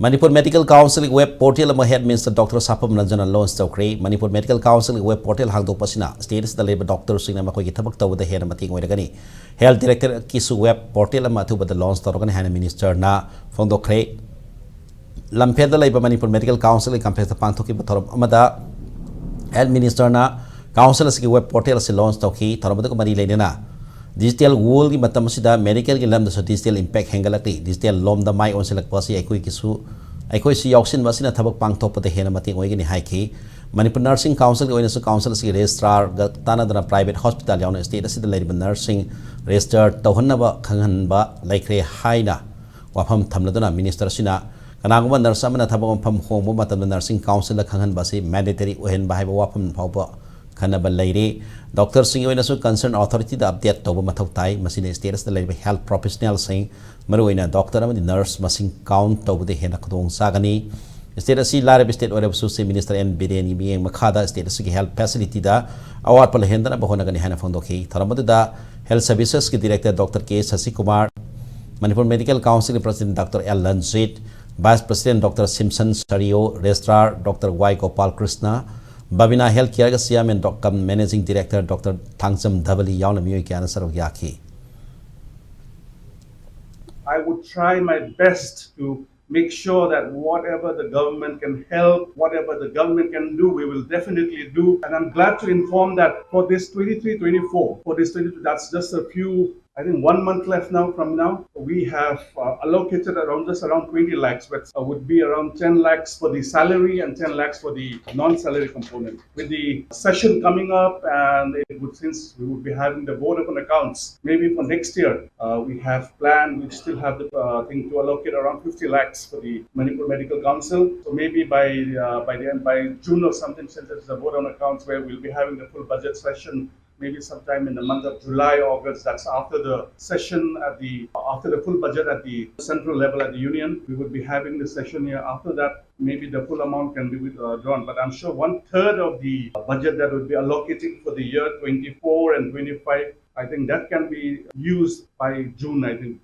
Manipur Medical Council web portal ama head minister Dr. Sapam Ranjan launch tawkre Manipur Medical Council web portal hangdok pasina status da labor doctor singna makoi ki thabak tawda hena mating oiragani health director kisu web portal ama thu bada launch tawragani hena minister na fongdokre lampeda laiba Manipur Medical Council campaign ta pangthoki bathoram amada health minister na council asiki web portal se launch tawki tharamada ko mari leinena digital world ki matam sida medical ki lam da digital impact hengalakti digital lom da mai on selak pasi aikoi kisu aikoi si yauksin masina thabak pangthok pate hena mating oigini haiki Manipur Nursing Council ki oina su council si registrar ga tanadana private hospital yauna state asida laiba nursing register tawhanna khanghanba laikre haina wafam thamladuna minister sina kanaguma nurse amana thabak pham hongbo matam nursing council la khanghanba si mandatory ohen ba haiba wafam phawba Kanaba Lady, Doctor Singh Winasu concerned authority the update Toba Matautai, Masina status the labor health professional saying Maruina doctor and the nurse must count over the Henakong Sagani. Status Larab State or Susi Minister and Bideni being Makada status health facility da our Palahenda Bahonagani Hanafondoki, Taramada Health Services Director Dr. K. Sasikumar, Manipur Medical Council President Dr. L. Lanzit, Vice President Dr. Simpson Sario, Registrar Dr. Y. Gopal Krishna. Babina Healthcare Siam and Managing Director Dr. Tangsam Dhavali Yaunamui Cancer of Yaki. I would try my best to make sure that whatever the government can help, whatever the government can do, we will definitely do. And I'm glad to inform that for this 23-24, for this 22, that's just a few, I think 1 month left now from now, we have allocated around 20 lakhs, but would be around 10 lakhs for the salary and 10 lakhs for the non-salary component. With the session coming up, and it would, since we would be having the board of accounts, maybe for next year, we have planned, we still have the thing to allocate around 50 lakhs for the Manipur Medical Council. So maybe by June or something, since it's the board on accounts where we'll be having the full budget session, maybe sometime in the month of July, August, that's after the session after the full budget at the central level at the union, we would be having the session here. After that, maybe the full amount can be withdrawn. But I'm sure 1/3 of the budget that would be allocating for the year 24 and 25, I think that can be used by June, I think.